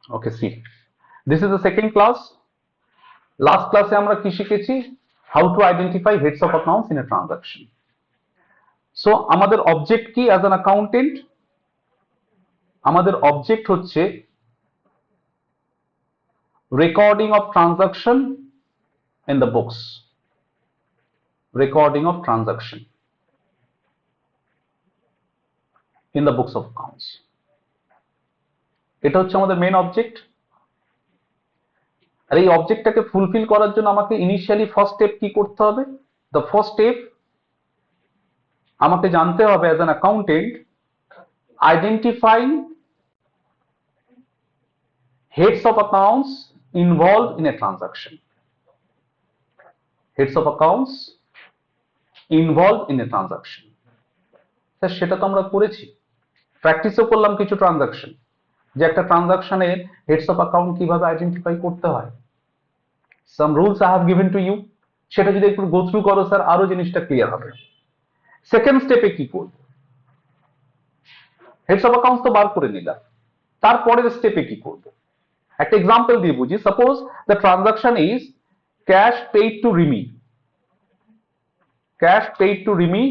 Okay, see, this is the second class. Last class আমরা কি শিখেছি? How to identify heads of accounts in a transaction. So আমাদের object কি as an accountant? আমাদের object হচ্ছে recording of transaction in the books. Recording of transaction in the books of accounts. এটা হচ্ছে আমাদের মেন অবজেক্ট। আর এই অবজেক্টটাকে fulfil করার জন্য আমাকে ইনিশিয়ালি ফার্স্ট স্টেপ কি করতে হবে? দ্য ফার্স্ট স্টেপ আমাকে জানতে হবে as an accountant identifying heads of accounts involved in a transaction. Heads of accounts involved in a transaction. Sir সেটা তো আমরা করেছি, প্র্যাকটিসও করলাম কিছু ট্রানজাকশন, যে একটা ট্রানজাকশনের হেডস অফ অ্যাকাউন্ট কিভাবে আইডেন্টিফাই করতে হয়। Some rules I have given to you, সেটা যদি একটু গো থ্রু করো স্যার আরো জিনিসটা ক্লিয়ার হবে। সেকেন্ড স্টেপে কি করব? হেডস অফ অ্যাকাউন্টস তো বার করে নিলাম, তারপরের স্টেপে কি করব? একটা এক্সাম্পল দিয়ে বুঝি। Suppose the transaction is cash paid two Rimi, cash paid two Rimi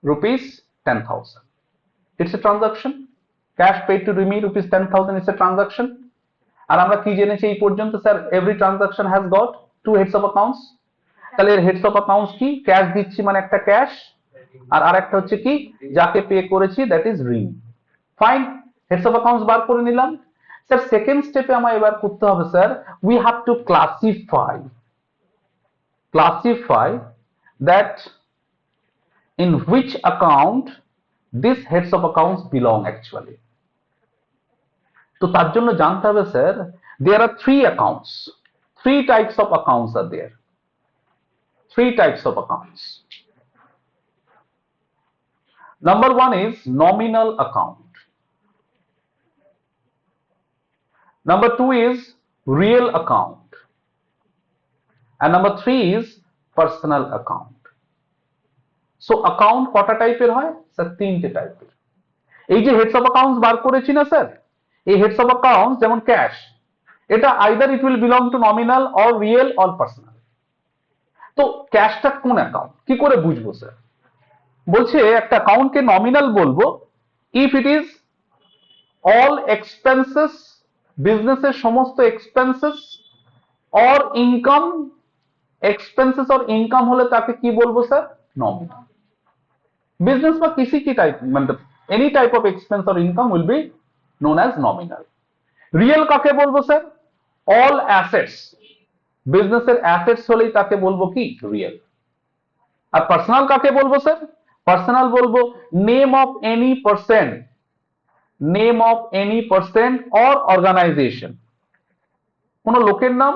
rupees 10,000. It's a transaction. Cash paid to Rimi rupees 10,000 is a transaction. আর আমরা কি জেনেছি এই পর্যন্ত sir? Every transaction has got two heads of accounts. তাহলে এর heads of accounts কি? Cash দিচ্ছি মানে একটা ক্যাশ, আর আরেকটা হচ্ছে কি যাকে পে করেছি that is Rimi. Fine, heads of accounts বার করে নিলাম। স্যার সেকেন্ড স্টেপে আমার এবার করতে হবে sir, we have to classify that in which account these heads of accounts belong actually. তো তার জন্য জানতে হবে sir, there are three accounts, three types of accounts are there, three types of accounts. Number one is nominal account, number two is real account, and number three is personal account. So account কটা টাইপের হয় sir? তিনটে টাইপের। এই যে heads of accounts বার করেছি না sir, এই হেডস অফ অ্যাকাউন্টস যেমন ক্যাশ, এটা either it will belong to nominal or real or personal. তো ক্যাশটা কোন অ্যাকাউন্ট কি করে বুঝবো স্যার? বলছে একটা অ্যাকাউন্টকে নমিনাল বলবো if it is all expenses, বিজনেসের সমস্ত expenses or income, expenses or income হলে তাকে কি বলবো স্যার? নমিনাল। বিজনেস বা কিসি কি টাইপ মানে any type of expense or income will be known as nominal. Real কাকে বলবো স্যার? অল অ্যাসেটস, বিজনেসের অ্যাসেটস হলেই তাকে বলবো কি? রিয়েল। আর পার্সোনাল কাকে বলবো স্যার? পার্সোনাল বলবো name of any person, name of any person or organization, কোন লোকের নাম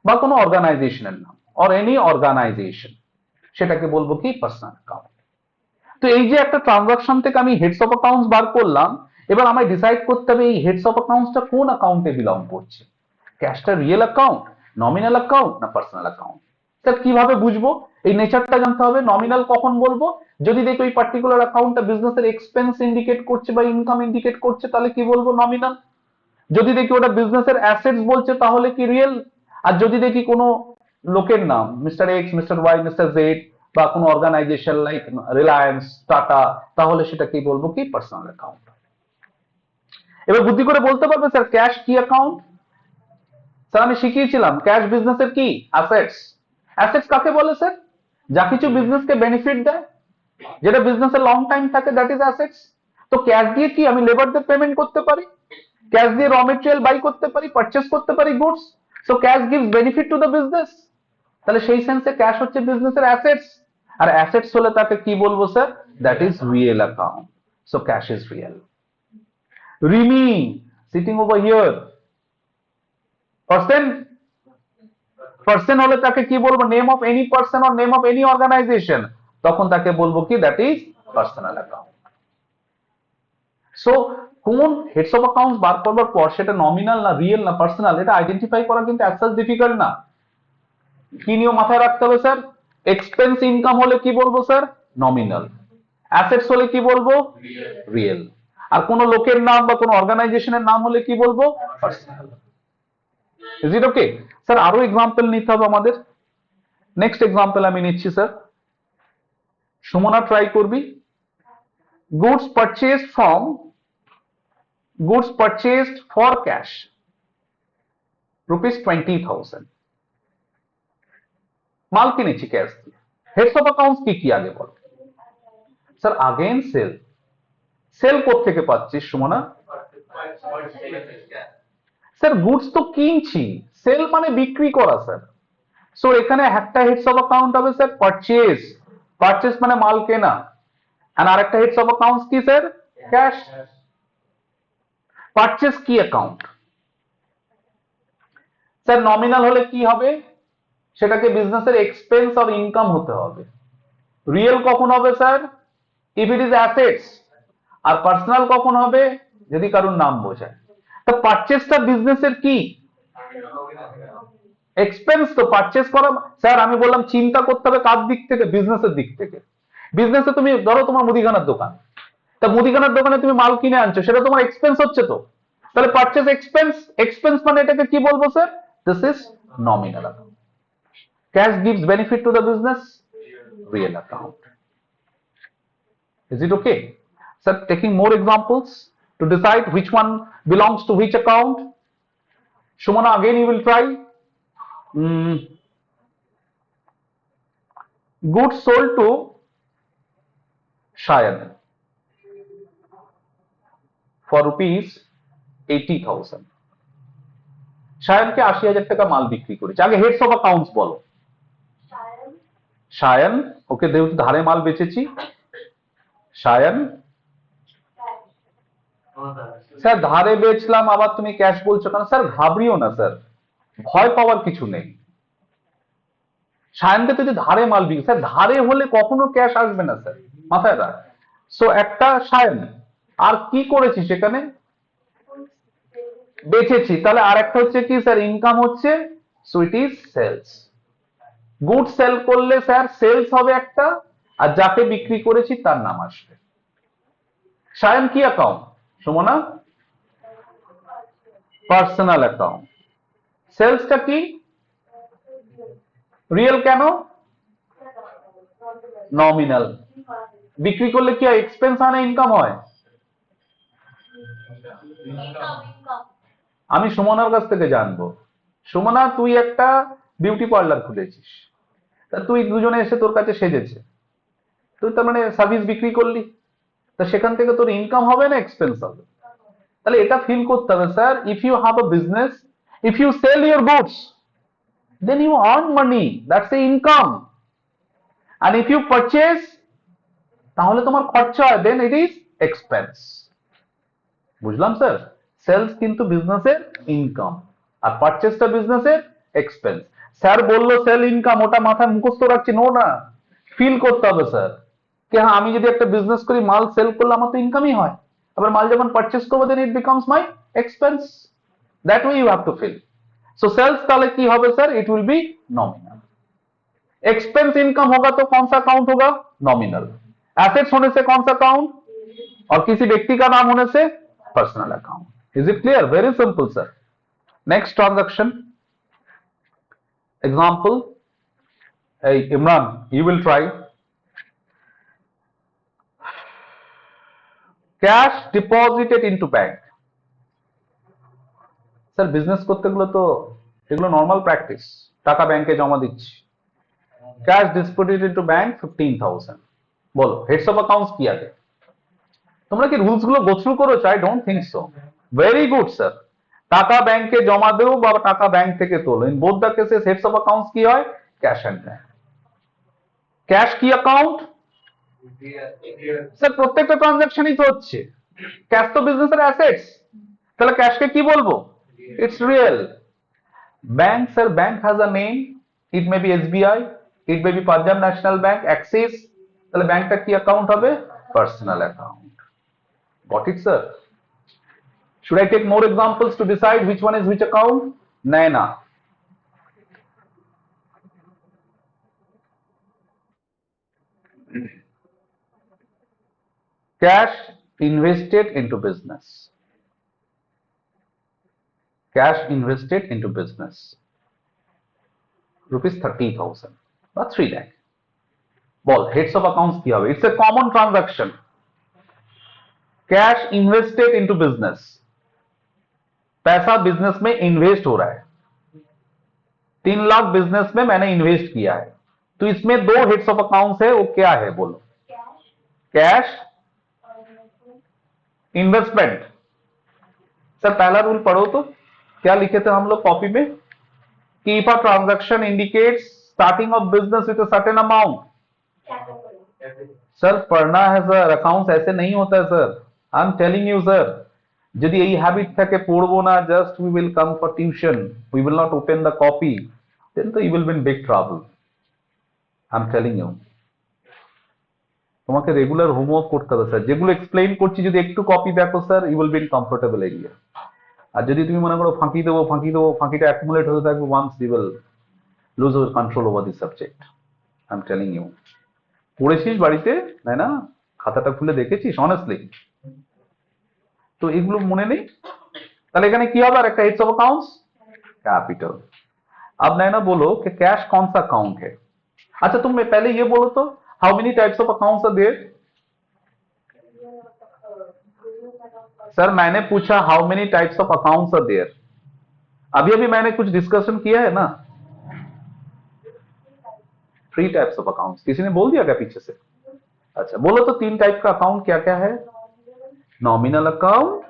বা কোন অর্গানাইজেশনের নাম, অর এনি অর্গানাইজেশন, সেটাকে বলবো কি? Personal account. তো এই যে একটা ট্রানজাকশন থেকে আমি হেডস অফ অ্যাকাউন্টস বার করলাম, এবার আমায় ডিসাইড করতে হবে এই হেডস অফ অ্যাকাউন্টসটা কোন অ্যাকাউন্টে বিলং করছে। ক্যাশটা রিয়েল অ্যাকাউন্ট, নমিনাল অ্যাকাউন্ট না পার্সোনাল অ্যাকাউন্ট? স্যার কিভাবে বুঝবো? এই নেচারটা জানতে হবে। নমিনাল কখন বলবো? যদি দেখি ওই পার্টিকুলার অ্যাকাউন্টটা বিজনেসের এক্সপেন্স ইন্ডিকেট করছে বা ইনকাম ইন্ডিকেট করছে তাহলে কি বলবো? নমিনাল। যদি দেখি ওটা বিজনেসের অ্যাসেটস বলছে তাহলে কি? রিয়েল। আর যদি দেখি কোনো লোকের নাম mister X, mister Y, mister Z বা কোনো অর্গানাইজেশন লাইক রিলায়েন্স, টাটা, তাহলে সেটা কি বলবো? কি? Personal account. এবার বুদ্ধি করে বলতে পারবে স্যার ক্যাশ কি অ্যাকাউন্ট? স্যার আমি শিখিয়েছিলাম ক্যাশ বিজনেসের কি? অ্যাসেটস। অ্যাসেটস কাকে বলে স্যার? যা কিছু বিজনেসকে বেনিফিট দেয়, যেটা বিজনেসে লং টাইম থাকে, দ্যাট ইজ অ্যাসেটস। তো ক্যাশ দিয়ে কি আমি লেবারদের পেমেন্ট করতে পারি, ক্যাশ দিয়ে র মেটেরিয়াল বাই করতে পারি, পারচেস করতে পারি goods. So cash gives benefit to the business. তাহলে সেই সেন্সে ক্যাশ হচ্ছে বিজনেসের অ্যাসেটস, আর অ্যাসেটস হলে তাকে কি বলবো sir? That is real account. So cash is real. Rimi sitting over here, person, person হলে তাকে কি বলবো? Name of any person or name of any organization, তখন তাকে বলবো কি? That is personal account. So কোন হেডস অফ অ্যাকাউন্টস বার করবার পর সেটা নমিনাল না রিয়েল না পার্সোনাল, এটা আইডেন্টিফাই করা কিন্তু অ্যাজ ডিফিকাল্ট না। কি নিয়ম মাথায় রাখতে হবে স্যার? এক্সপেন্স ইনকাম হলে কি বলবো স্যার? নমিনাল। অ্যাসেটস হলে কি বলবো? রিয়েল। আর কোন লোকের নাম বা কোন অর্গানাইজেশনের নাম হলে কি বলবো? Personal. Is it okay sir? আরো এক্সাম্পল নিতে হবে আমাদের। নেক্সট এক্সাম্পল আমি নিচ্ছি স্যার, সুমনা ট্রাই করবি। গুডস পারচেজড ফর ক্যাশ ₹20,000, মাল কিনেছি ক্যাশ দিয়ে। হেডস অফ অ্যাকাউন্টস কি কি আগে বল স্যার? Again sale. সেল কোত্থেকে পাচ্ছিস সুমনা? স্যার গুডস তো কিনছি, সেল মানে বিক্রি করা স্যার। সো এখানে একটা হেডস অফ অ্যাকাউন্ট হবে স্যার পারচেজ, পারচেজ মানে মাল কেনা। আর আরেকটা হেডস অফ অ্যাকাউন্টস কি স্যার? ক্যাশ। পারচেজ কি অ্যাকাউন্ট স্যার? নমিনাল হলে কি হবে? সেটাকে বিজনেসের এক্সপেন্স আর ইনকাম হতে হবে। রিয়েল কখন হবে sir? If it is assets. আর পার্সোনাল কখন হবে? যদি কারোর নাম বোঝায়। তো পারচেজটা বিজনেসের কি এক্সপেন্স? তো পারচেজ করা স্যার, আমি বললাম চিন্তা করতে হবে কার দিক থেকে? বিজনেসের দিক থেকে। বিজনেসে তুমি ধরো তোমার মুদিখানার দোকান, তা মুদিখানার দোকানে তুমি মাল কিনে আনছো, সেটা তোমার এক্সপেন্স হচ্ছে তো। তাহলে পারচেজ এক্সপেন্স, এক্সপেন্স মানে এটাকে কি বলবো sir? This is nominal account. Cash gives benefit to the business, real account. Is it okay? Sir, taking more examples to decide which one belongs to which account. Shumana, again you will try. Goods sold to Shayan for ₹80,000. শায়ানকে 80,000 টাকা মাল বিক্রি করেছে। আগে heads of accounts বলো। শায়ান, ওকে যেহেতু ধারে মাল বেচেছি, Shayan sir ধারে বেচলাম, আবার তুমি ক্যাশ বলছো কেন? স্যার ঘাবড়িও না স্যার, ভয় পাওয়ার কিছু নেই। সায়নকে যদি ধারে মাল বিক্রি, স্যার ধারে হলে কখনো ক্যাশ আসবে না স্যার, মাথায় রাখ। সো একটা সায়ন, আর কি করেছি সেখানে? বেচেছি। তাহলে আর একটা হচ্ছে কি স্যার? ইনকাম হচ্ছে। So it is sales. Good sale করলে স্যার সেলস হবে একটা, আর যাকে বিক্রি করেছি তার নাম আসবে। সায়ন কি অ্যাকাউন্ট সুমনা? Personal account. সেলসটা কি? রিয়েল কেন? নমিনাল। বিক্রি করলে কি হয়? এক্সপেন্স হয় না ইনকাম হয়? আমি সুমনার কাছ থেকে জানবো। সুমনা, তুই একটা বিউটি পার্লার খুলেছিস, তা তুই দুজনে এসে তোর কাছে সেজেছে, তুই তার মানে সার্ভিস বিক্রি করলি, তা সেখান থেকে তোর ইনকাম হবে না এক্সপেন্স হবে? তাহলে এটা ফিল করতে হবে sir, if you have a business, if you sell your goods, then you earn money, that's a income. আর ইফ ইউ পারচেজ, তাহলে তোমার খরচা হয়, দেন ইট ইজ এক্সপেন্স। বুঝলাম স্যার? সেলস কিন্তু বিজনেসের ইনকাম, আর পারচেজটা বিজনেসের এক্সপেন্স। স্যার বললো সেল ইনকাম, ওটা মাথায় মুখস্থ রাখছি নো না, ফিল করতে হবে স্যার। কি হ্যাঁ, আমি যদি একটা বিজনেস করি, মাল সেল করলে আমার তো ইনকামই হয়, আবার মাল যখন পারচেজ করবো then it becomes my expense. That way you have to fill. So sales ताले की होगा sir? It will be nominal. Expense income होगा तो कौन सा अकाउंट होगा? नॉमिनल। एसेट्स होने से कौन सा अकाउंट? और किसी व्यक्ति का नाम होने से personal account. Is it clear? Very simple sir. Next transaction example, Imran you will try. Cash deposited into bank. Sir business করতে গেলে তো এগুলো নর্মাল প্র্যাকটিস, টাকা ব্যাংকে জমা দিচ্ছি। Cash deposited into bank 15,000। বলো হেডস অফ অ্যাকাউন্টস কি আগে? তোমরা কি রুলস গুলো গো থ্রু করেছো? I don't think so. Very good sir. টাকা ব্যাংকে জমা দেও বা টাকা ব্যাংক থেকে তোলো, in both the cases heads of accounts কি হয়? Cash and bank. ক্যাশ কি অ্যাকাউন্ট? স্যার প্রত্যেকটা ট্রানজাকশনই তো হচ্ছে। ক্যাশ তো বিজনেসের অ্যাসেটস, তাহলে ক্যাশকে কি বলবো? It's real. Bank sir, bank has a name, it may be SBI, it may be Punjab national bank, Axis. তাহলে ব্যাংকটা কি অ্যাকাউন্ট হবে? Personal account. Got it sir? Should I take more examples to decide which one is which account? Naina. Cash invested into business, cash invested into business, rupees 30,000 বা 3 lakh বল heads of accounts কি হবে? It's a common transaction. Cash invested into business, पैसा business में invest हो रहा है, 3 lakh business में मैंने इन्वेस्ट किया है, तो इसमें 2 हेड्स ऑफ अकाउंट्स है, वो क्या है बोलो? Cash investment. सर पहला रूल पढ़ो तो, क्या लिखे थे हम लोग कॉपी में कि if a transaction indicates starting of business with a certain amount. Sir पढ़ना है सर, अकाउंट्स ऐसे नहीं होता है sir, I am telling you sir. যদি এই হ্যাবিট থাকে পড়বো না, just we will come for tuition, we will not open the copy, then তো you will be in big trouble. I am telling you, তোমাকে রেগুলার হোমওয়ার্ক করতে হবে sir, যেগুলো এক্সপ্লেইন করছি যদি একটু কপি দেখো sir, you will be in comfortable area. আর যদি তুমি মনে করো ফাঁকি দেবো ফাঁকি দেবো, ফাঁকিটা অ্যাকুমুলেট হতে থাকবে, once you will lose your control over the subject. I am telling you. পড়েছিস বাড়িতে, তাই না? খাতাটা খুলে দেখেছিস অনেস্টলি? তো এগুলো মনে নেই, তাহলে এখানে কি হবে? আর একটা हेड्स ऑफ अकाउंट्स कैपिटल। अब नैना बोलो कि कैश कौन सा अकाउंट है? अच्छा तुम मैं पहले ये बोलो तो, how many types of accounts are there? Sir मैंने पूछा how many types of accounts are there, अभी अभी मैंने कुछ डिस्कशन किया है ना। 3 टाइप्स ऑफ अकाउंट्स, किसी ने बोल दिया क्या पीछे से? अच्छा बोलो तो 3 टाइप का अकाउंट क्या क्या है? Nominal account,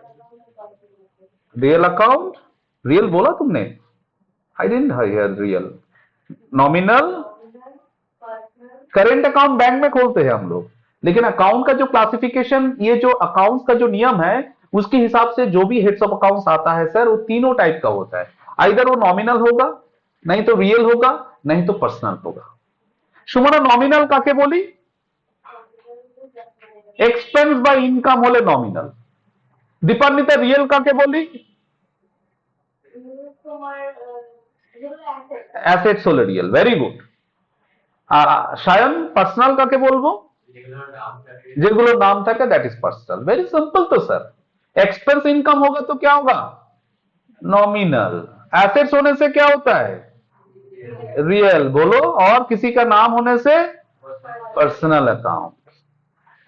real account, real बोला तुमने? I didn't here real. Nominal, current account bank में खोलते हैं हम लोग, लेकिन अकाउंट का जो क्लासिफिकेशन, ये जो अकाउंट्स का जो नियम है, उसके हिसाब से जो भी हेड्स ऑफ अकाउंट्स आता है सर, वो तीनों टाइप का होता है। आइदर वो नॉमिनल होगा, नहीं तो रियल होगा, नहीं तो पर्सनल होगा। সুমনা নমিনাল কাকে বলি? এক্সপেন্স বা ইনকাম হলে নমিনাল। দীপান্বিতা রিয়েল কাকে বলি? অ্যাসেটস হলে রিয়েল। Very good. আর সায়ন পার্সোনাল কাকে বলবো? যেগুলো नाम থাকে that is personal. Very simple तो सर, एक्सपेंस इनकम होगा तो क्या होगा? नॉमिनल। एसेट्स होने से क्या होता है? रियल। बोलो, और किसी का नाम होने से पर्सनल अकाउंट।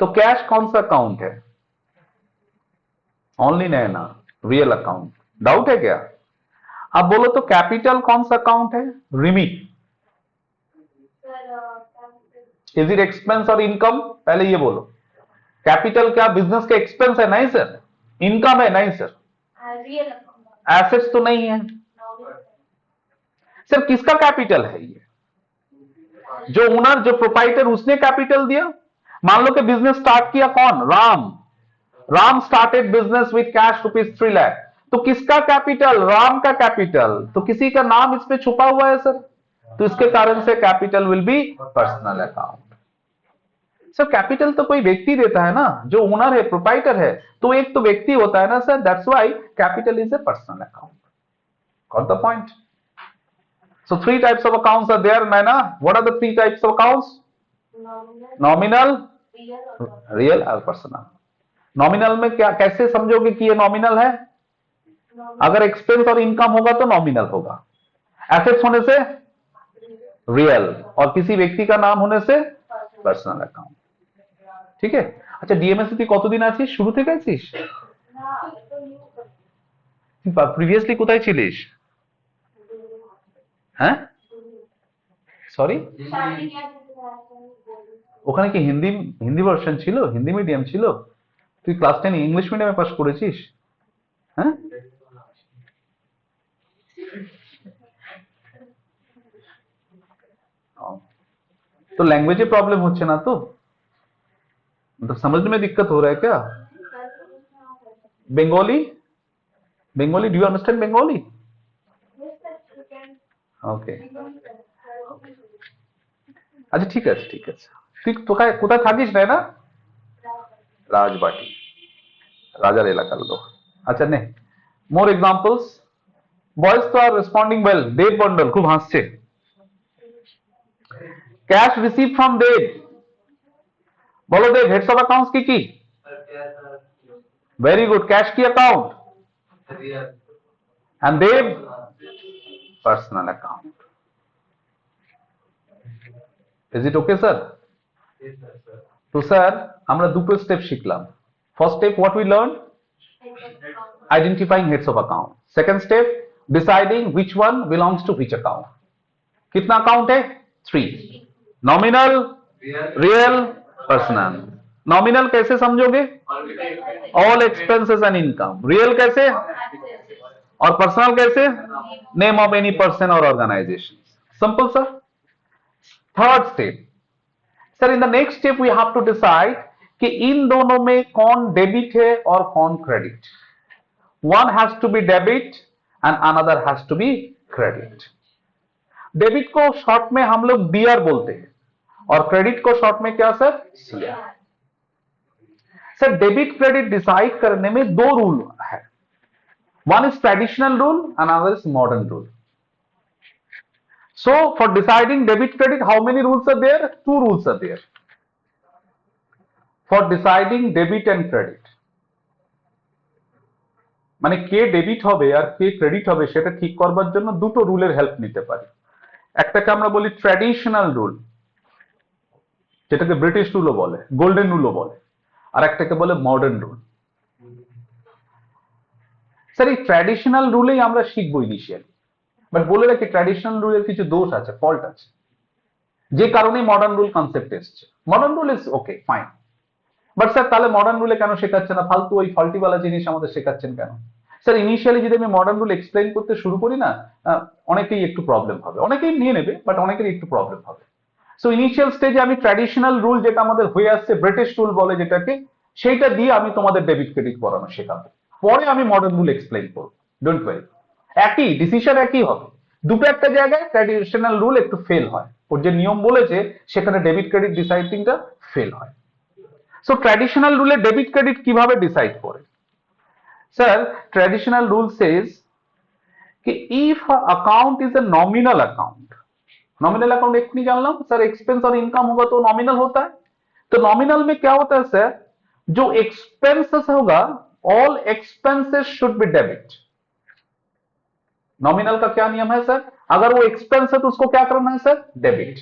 तो कैश कौन सा अकाउंट है? ओनली नैना, रियल अकाउंट। डाउट है क्या? अब बोलो तो कैपिटल कौन सा अकाउंट है? रिमी। इज इट एक्सपेंस और इनकम? पहले ये बोलो, कैपिटल क्या बिजनेस का एक्सपेंस है? नहीं सर। इनकम है? नहीं सर। एसेट्स तो नहीं है सर। किसका कैपिटल है ये? जो ओनर, जो प्रोप्राइटर, उसने कैपिटल दिया। मान लो कि बिजनेस स्टार्ट किया कौन? Ram. Ram started business with cash ₹3 lakh, तो किसका कैपिटल? राम का कैपिटल। तो किसी का नाम इसमें छुपा हुआ है सर, तो इसके कारण से capital will be personal account. Sir capital तो कोई व्यक्ति देता है ना, जो ओनर है, प्रोप्राइटर है, तो एक तो व्यक्ति होता है ना sir, that's why capital is a personal account. Got the point? So 3 types of accounts are there, Naina. What are the 3 types of accounts? Nominal, real और personal। नॉमिनल में क्या, कैसे समझोगे कि ये नॉमिनल है? अगर एक्सपेंस और इनकम होगा तो नॉमिनल होगा, एसेट्स होने से रियल, और किसी व्यक्ति का नाम होने से पर्सनल अकाउंट। ठीक है। अच्छा ডিএমএসসি তুই কতদিন আছিস? শুরু থেকে আছিস? প্রিভিয়াসলি কোথায় ছিলিস? হ্যাঁ সরি, ওখানে কি হিন্দি হিন্দি ভার্সন ছিল? হিন্দি মিডিয়াম ছিল? তুই ক্লাস 10 ইংলিশ মিডিয়ামে পাস করেছিস? হ্যাঁ तो लैंग्वेज प्रॉब्लम होच्छे ना तो? मतलब समझने में दिक्कत हो रहा है क्या? Bengali, Bengali, do you understand Bengali? Okay, আচ্ছা ঠিক আছে ঠিক আছে। তুই কোথায় কোথায় থাকিস রে? না রাজবাটি, রাজার এলাকার লোক। আচ্ছা নে মোর এক্সাম্পলস। বয়েজ তো are responding well. Dev Mondal খুব হাসছে। Cash receive from Dev. बोलो देव, हेड्स ऑफ अकाउंट्स की? वेरी गुड, कैश की account, and Dev personal account. Is it okay sir? তো স্যার আমরা দুটো স্টেপ শিখলাম। First step what we learn, identifying heads of account. Second step deciding which one belongs to which account. कितना account है? 3, nominal, real, personal. Nominal कैसे समझोगे? All expenses and income. Real कैसे? और पर्सनल कैसे? नेम ऑफ एनी पर्सन और organisation. Simple sir. Third step sir, in the next step we have to decide कि इन दोनों में कौन डेबिट है और कौन credit. One has to be debit and another has to be credit. Debit को शॉर्ट में हम लोग डीआर बोलते हैं और क्रेडिट को शॉर्ट में क्या sir? CR. Sir debit credit decide करने में दो रूल है, one is traditional rule and another is modern rule. So for deciding debit credit, how many rules are there? 2 rules are there. For deciding debit and credit, মানে কে debit হবে আর কে credit হবে সেটা ঠিক করবার জন্য দুটো রুলের হেল্প নিতে পারি। একটাকে আমরা বলি ট্র্যাডিশনাল রুল, যেটাকে ব্রিটিশ রুলও বলে, গোল্ডেন রুলও বলে, আর একটাকে বলে মডার্ন রুল। স্যার এই ট্র্যাডিশনাল রুলেই আমরা শিখবো ইনিশিয়ালি, বাট বলে রাখি ট্র্যাডিশনাল রুলের কিছু দোষ আছে, ফল্ট আছে, যে কারণে মডার্ন রুল কনসেপ্ট এসছে। Modern rule is okay fine, but sir তাহলে মডার্ন রুলে কেন শেখাচ্ছে না? ফালতু ওই ফল্টিওয়ালা জিনিস আমাদের শেখাচ্ছেন কেন? স্যার ইনিশিয়ালি যদি আমি মডার্ন রুল এক্সপ্লেইন করতে শুরু করি না, অনেকেই একটু প্রবলেম হবে, অনেকেই নিয়ে নেবে বাট অনেকেরই একটু প্রবলেম হবে। সো ইনিশিয়াল স্টেজে আমি ট্র্যাডিশনাল রুল যেটা আমাদের হয়ে আসছে, ব্রিটিশ রুল বলে যেটাকে, সেইটা দিয়ে আমি তোমাদের ডেবিট ক্রেডিট পড়ানো শেখাবো, পরে আমি মডার্ন রুল এক্সপ্লেইন করবো, ডোন্ট ওয়ারি। একই ডিসিশন একই হবে, দুটো একটা জায়গায় ট্র্যাডিশনাল রুল একটু ফেল হয়, ওর যে নিয়ম বলেছে সেখানে ডেবিট ক্রেডিট ডিসাইডিংটা ফেল হয়। সো ট্র্যাডিশনাল রুলে ডেবিট ক্রেডিট কিভাবে ডিসাইড করে? স্যার ট্র্যাডিশনাল রুল সেজ कि if account is a nominal account, nominal account एक नहीं जानना सर, एक्सपेंस और इनकम होगा तो नॉमिनल होता है। तो नॉमिनल में क्या होता है सर, जो एक्सपेंसेस होगा all expenses should be debit. Nominal का क्या नियम है सर, अगर वो एक्सपेंस है तो उसको क्या करना है sir? Debit.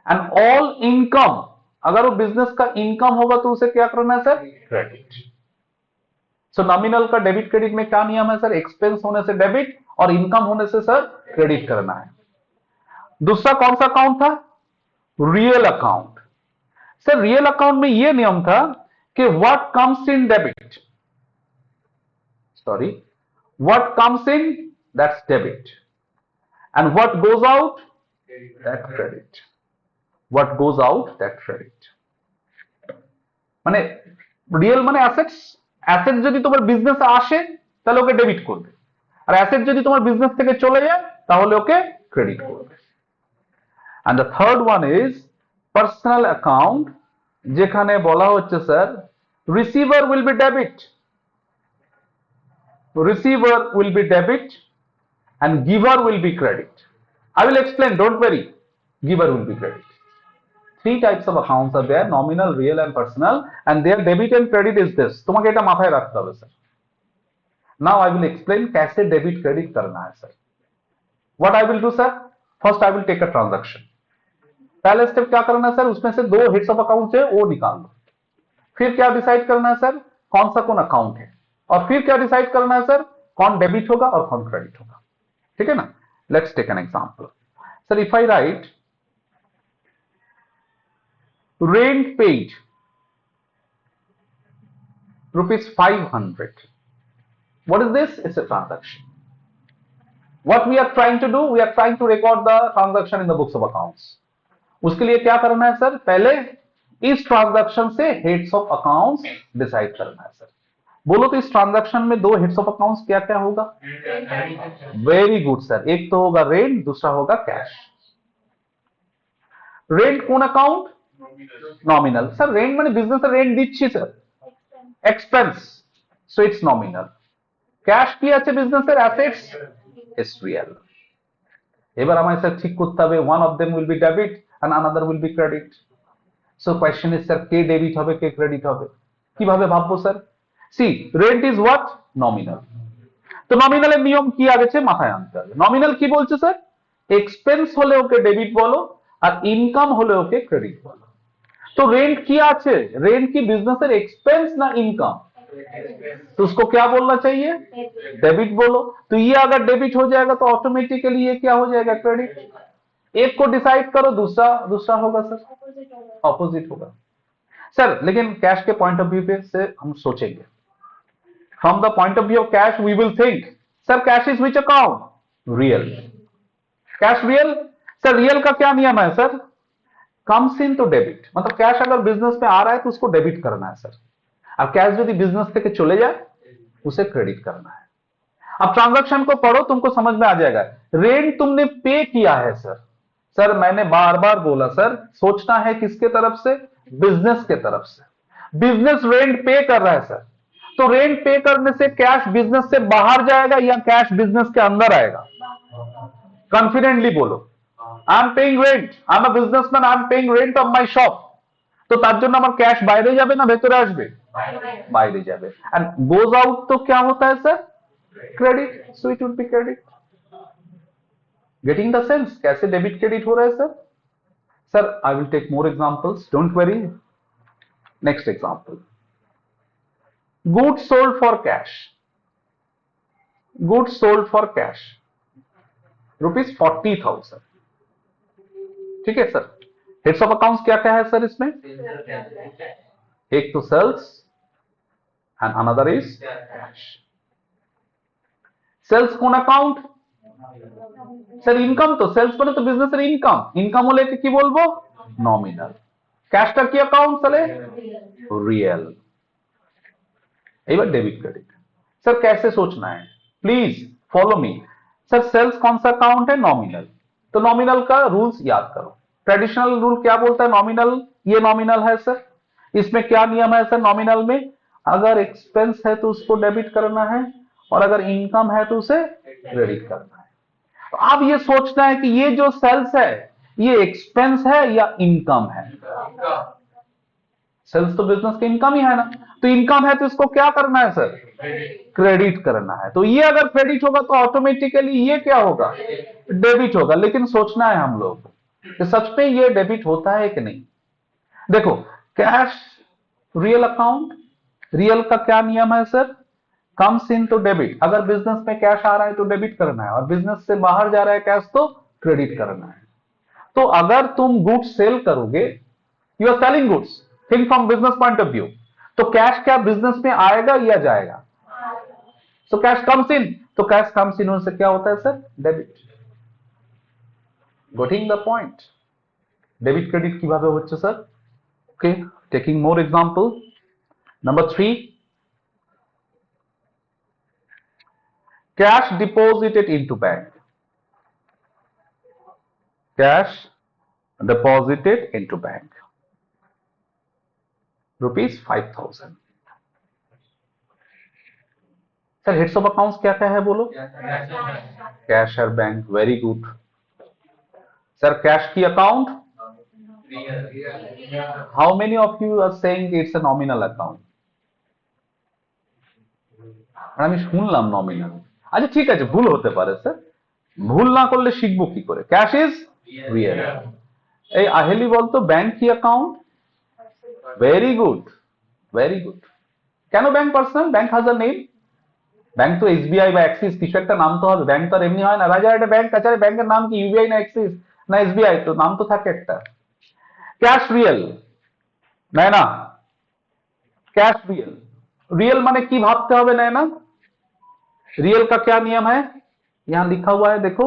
And all income, अगर वो बिजनेस का इनकम होगा तो उसे क्या करना है सर? क्रेडिट। सो नॉमिनल का डेबिट क्रेडिट में क्या नियम है सर, एक्सपेंस होने से डेबिट और इनकम होने से सर क्रेडिट करना है। दूसरा कौन सा अकाउंट था? Real account. Sir real account में यह नियम था कि what comes in debit, sorry what comes in that's debit and what goes out that credit, what goes out that credit। মানে রিয়েল মানে অ্যাসেটস, অ্যাসেট যদি তোমার বিজনেসে আসে তাহলে ওকে ডেবিট করবে, আর অ্যাসেট যদি তোমার বিজনেস থেকে চলে যায় তাহলে ওকে ক্রেডিট করবে। and the third one is personal account, যেখানে বলা হচ্ছে sir receiver will be debit, receiver will be debit and giver will be credit। I will explain, don't worry, giver will be credit। 3 types of accounts are there, nominal, real and personal, and their debit and credit is this। তোমাকে এটা মাথায় রাখতে হবে sir. Now I will explain कैसे debit credit करना है sir. What I will do sir, first I will take a transaction। पहले step क्या करना है सर, उसमें से 2 हेड्स ऑफ अकाउंट है वो निकाल दो, फिर क्या डिसाइड करना है सर, कौन सा कौन अकाउंट है, और फिर क्या डिसाइड करना है सर, कौन डेबिट होगा और कौन क्रेडिट होगा, ठीक है ना। Let's take an example sir, if I write rent paid rupees 500, what is this? It's a transaction। what we are trying to do, we are trying to record the transaction in the books of accounts। उसके लिए क्या करना है sir, पहले इस transaction से heads of accounts decide करना है सर। बोलो तो इस ट्रांजैक्शन में 2 हेड्स ऑफ अकाउंट्स क्या क्या होगा? वेरी गुड सर, एक तो होगा रेंट, दूसरा होगा कैश। रेंट কোন অ্যাকাউন্ট? নমিনাল। স্যার রেন্ট মানে বিজনেসে রেন্ট দিচ্ছি sir, expense, so it's nominal. Cash কি আছে বিজনেসের? Assets, it's real. এবার আমায় স্যার ঠিক করতে হবে one of them will be debit and another will be credit। So question is sir কে ডেবিট হবে কে ক্রেডিট হবে, কিভাবে ভাববো sir? See rent is what nominal. তো নমিনালের নিয়ম কি আগেছে মাথায় আনতে হবে। নমিনাল কি বলছে স্যার, এক্সপেন্স হলে ওকে ডেবিট বলো আর ইনকাম হলে ওকে ক্রেডিট বলো। तो रेंट क्या আছে, रेंट की बिजनेस एक्सपेंस ना इनकम, तो उसको क्या बोलना चाहिए, डेबिट बोलो। तो ये अगर डेबिट हो जाएगा तो ऑटोमेटिकली ये क्या हो जाएगा, क्रेडिट। एक को डिसाइड करो, दूसरा दूसरा होगा सर, ऑपोजिट होगा सर। लेकिन कैश के पॉइंट ऑफ व्यू पे से हम सोचेंगे, from the point of view of cash we will think sir cash is which account, real. Cash real, sir real का क्या नियम है सर, कम्स इन तो डेबिट, मतलब कैश अगर बिजनेस में आ रहा है तो उसको डेबिट करना है सर, और कैश यदि बिजनेस থেকে चले जाए उसे क्रेडिट करना है। अब ट्रांजैक्शन को पढ़ो, तुमको समझ में आ जाएगा। रेंट तुमने पे किया है सर, सर मैंने बार बार बोला सर, सोचना है किसके तरफ से, बिजनेस के तरफ से। बिजनेस रेंट पे कर रहा है सर, तो रेंट पे करने से कैश बिजनेस से बाहर जाएगा या कैश बिजनेस के अंदर आएगा, कॉन्फिडेंटली बोलो। I am paying rent, I am a businessman, I am paying rent of my shop, তো তার জন্য আমার ক্যাশ বাইরে যাবে না ভেতরে আসবে, বাইরে যাবে। এন্ড গোজ আউট তো क्या होता है sir, credit, so it would be credit. Getting the sense, कैसे डेबिट क्रेडिट हो रहा है sir. Sir I will take more examples, don't worry. Next example, goods sold for cash, goods sold for cash ₹40,000, ठीक है sir. Heads of accounts क्या क्या है sir इसमें, एक तो sales and another is cash. Sales কোন অ্যাকাউন্ট স্যার, ইনকাম তো, সেলস মানে তো বিজনেসের ইনকাম, ইনকাম হলে কি বলবো, নমিনাল। ক্যাশটা কি অ্যাকাউন্ট তাহলে, रियल। এবার डेबिट क्रेडिट सर कैसे सोचना है, please follow me. Sir sales कौन सा अकाउंट है, नॉमिनल, तो नॉमिनल का रूल्स याद करो। ट्रेडिशनल रूल क्या बोलता है, नॉमिनल, ये नॉमिनल है सर, इसमें क्या नियम है सर, नॉमिनल में अगर एक्सपेंस है तो उसको डेबिट करना है और अगर इनकम है तो उसे क्रेडिट करना है। तो अब ये सोचना है कि ये जो सेल्स है ये एक्सपेंस है या इनकम है। सेल्स तो बिजनेस का इनकम ही है ना, तो इनकम है तो इसको क्या करना है सर, क्रेडिट करना है। तो ये अगर क्रेडिट होगा तो ऑटोमेटिकली ये क्या होगा, डेबिट होगा। लेकिन सोचना है हम लोग कि सच में ये डेबिट होता है कि नहीं। देखो कैश रियल अकाउंट, रियल का क्या नियम है सर, कम्स इन तो डेबिट, अगर बिजनेस में कैश आ रहा है तो डेबिट करना है और बिजनेस से बाहर जा रहा है कैश तो क्रेडिट करना है। तो अगर तुम गुड्स सेल करोगे, you are selling goods, think from business point of view, तो कैश क्या बिजनेस में आएगा या जाएगा, सो कैश कम्स इन, तो कैश कम्स इन होने से क्या होता है sir, debit. Getting the point, debit credit কিভাবে হচ্ছে sir. Okay, taking more example. Number 3, cash deposited into bank, cash deposited into bank, ₹5,000। Sir heads of accounts क्या क्या है बोलो, कैश और bank, very good sir. Cash की account, how many of you are saying it's a nominal account, আমি শুনলাম nominal. আচ্ছা ঠিক আছে, ভুল হতে পারে স্যার, ভুল না করলে শিখবো কি করে। Cash is real. এই আহেলি বলতো ব্যাংক কি account, very good very good. কেন bank personal, bank has a name, bank তো এসবিআই বা অ্যাক্সিস কিছু একটা নাম তো হবে, ব্যাংক তো আর এমনি হয় না। রাজা একটা ব্যাংক আছে, ব্যাংকের নাম কি ইউবিআই না অ্যাক্সিস না এসবিআই, তো নাম তো থাকে একটা। ক্যাশ রিয়েল নয়না, कैश रियल, रियल माने की भागते হবে नैना, रियल का क्या नियम है, यहां लिखा हुआ है देखो,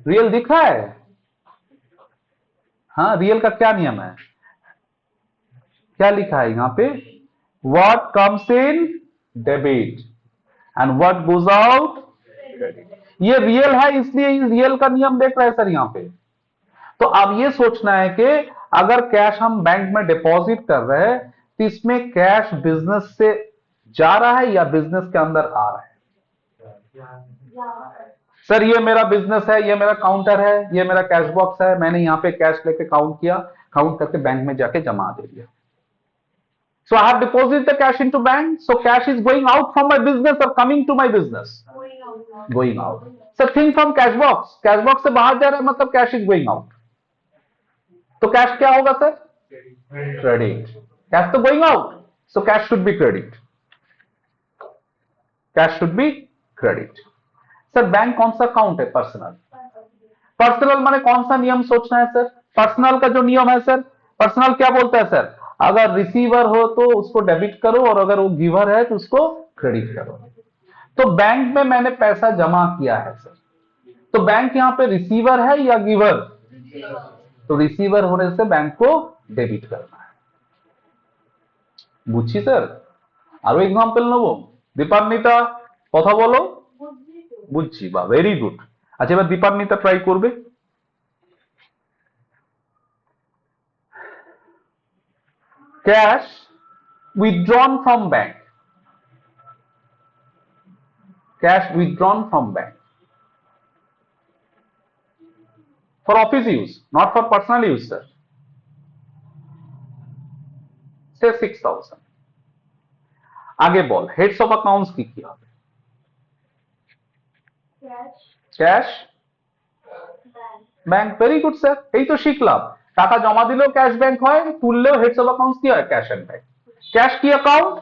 रियल दिख रहा है, हाँ रियल का क्या नियम है, क्या लिखा है यहाँ पे, what comes in debit and what goes out credit. ये रियल है इसलिए रियल का नियम देख रहे हैं सर यहाँ पे। तो अब ये सोचना है कि अगर कैश हम बैंक में डिपॉजिट कर रहे हैं तो इसमें कैश बिजनेस से जा रहा है या बिजनेस के अंदर आ रहा है। सर ये मेरा बिजनेस है, ये मेरा काउंटर है, ये मेरा कैश बॉक्स है, मैंने यहाँ पे कैश लेके काउंट किया, काउंट करके बैंक में जाके जमा दे दिया। So I have deposited the cash into bank. So cash is going out from my business or coming to my business? Going out. So think from cash box. Cash box से बाहर जा रहा है मतलब cash is going out. तो cash क्या होगा sir? Credit. Cash तो going out. So cash should be credit. Cash should be credit. Sir bank कौन सा अकाउंट है? पर्सनल. पर्सनल माने कौन सा नियम सोचना है सर? पर्सनल का जो नियम है सर, पर्सनल क्या बोलता है सर? अगर रिसीवर हो तो उसको डेबिट करो और अगर वो गिवर है तो उसको क्रेडिट करो. तो बैंक में मैंने पैसा जमा किया है सर, तो बैंक यहां पे रिसीवर है या गिवर? तो रिसीवर होने से बैंक को डेबिट करना है. বুঝছি স্যার? আরো এক্সাম্পল নেব? দীপান্বিতা কথা বলো. বুঝছি, বা ভেরি গুড. আচ্ছা এবার দীপান্বিতা ট্রাই করবে. Cash withdrawn from bank. Cash withdrawn from bank for office use, not for personal use, sir. Say 6,000. आगे बोल, हेड्स ऑफ अकाउंट्स की क्या? Cash, bank. Very good sir, এই তো শিখলাম. টাকা জমা দিলেও ক্যাশ ব্যাংক হয়, তুললেও হেডস অফ অ্যাকাউন্টস কি হয়? Cash and bank. ক্যাশ কি account?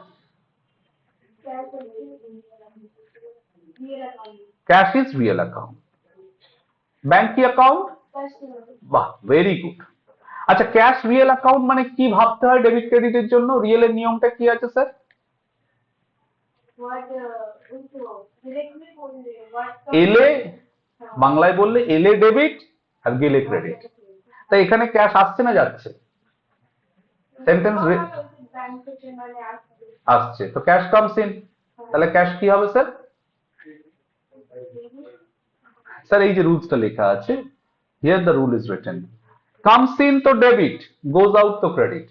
Cash is real account. Bank কি অ্যাকাউন্ট? বাহ, ভেরি গুড. আচ্ছা ক্যাশ রিয়েল অ্যাকাউন্ট মানে কি ভাবতে হয় ডেবিট ক্রেডিটের জন্য? রিয়েলের নিয়মটা কি আছে স্যার? এলে বাংলায় বললে এলে ডেবিট আর গেলে ক্রেডিট. তাই এখানে ক্যাশ আসছে না যাচ্ছে? সেন্টেন্স আসছে, তো ক্যাশ কামস ইন. তাহলে ক্যাশ কি হবে স্যার? স্যার এই যে রুলসটা লেখা আছে, here the rule is written, comes in তো ডেবিট, গোজ আউট তো ক্রেডিট.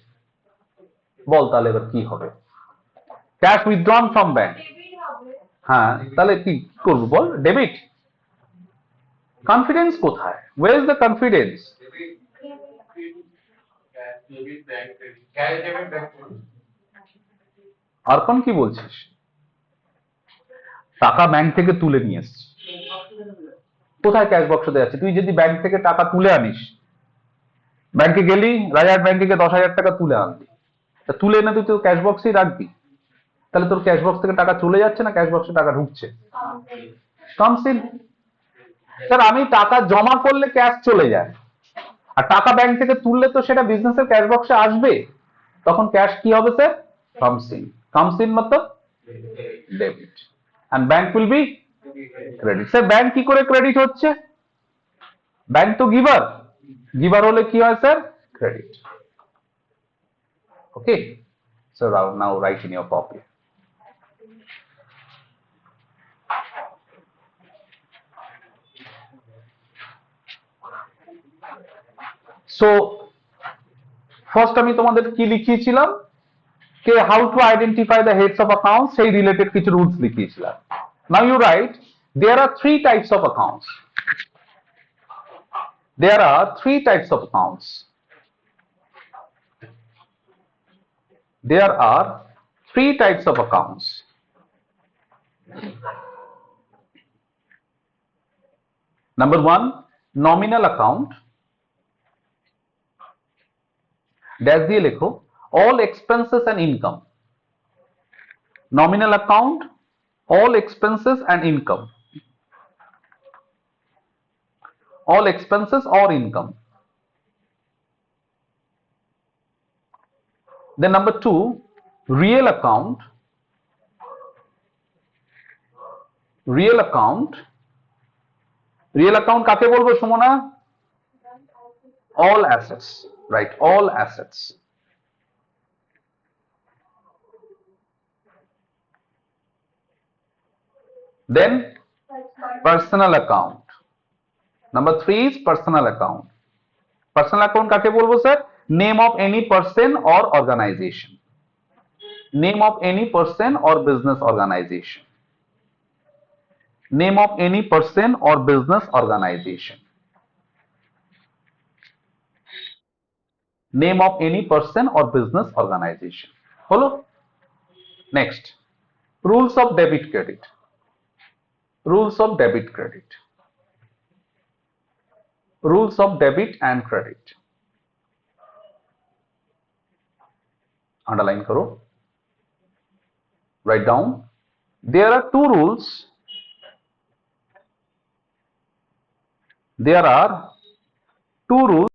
বল তাহলে এবার কি হবে? Cash withdrawn from bank. হ্যাঁ তাহলে কি করবো বল? ডেবিট. কনফিডেন্স কোথায়? Where is the confidence? অর্পণ কি বলছিস? টাকা ব্যাংক থেকে তুলে নিয়ে এসছিস, কোথায় ক্যাশ বক্সে যাচ্ছে? তুই যদি ব্যাংক থেকে টাকা তুলে আনিস, ব্যাংকে গেলি, রাজার ব্যাংকে 10,000 টাকা তুলে আনলি, তা তুলে এনে তুই তো ক্যাশ বক্সেই রাখবি, তাহলে তোর ক্যাশ বক্স থেকে টাকা চলে যাচ্ছে না ক্যাশ বক্সে টাকা ঢুকছে? Comes in. স্যার আমি টাকা জমা করলে ক্যাশ চলে যায়, আর টাকা ব্যাংক থেকে তুললে তো সেটা বিজনেসের ক্যাশ বক্সে আসবে, তখন ক্যাশ কি হবে sir? Comes in. Comes in Matlab debit and bank will be credit. Sir bank কি করে ক্রেডিট হচ্ছে? ব্যাংক তো গিভার, গিভার হলে কি হয় sir? Credit. Okay, so now write in your copy. So first আমি তোমাদের কি লিখিয়েছিলাম কে how to identify the heads of accounts, সেই রিলেটেড কিছু rules লিখিয়েছিলাম. Now you write there are three types of accounts. There are three types of accounts. There are three types of accounts. Number one, nominal account. Dash দিয়ে লেখো all expenses and income. Nominal account, all expenses and income. All expenses or income. Then number two, real account. Real account. Real account কাকে বলবো Sumana? All assets. Right, all assets. Then personal account. Number three is personal account. Personal account কাকে বলবো sir? Name of any person or organization. Name of any person or business organization. Name of any person or business organization. Name of any person or business organization. হলো? Next, rules of debit credit. Rules of debit credit, rules of debit and credit, underline करो, write down. There are two rules. There are two rules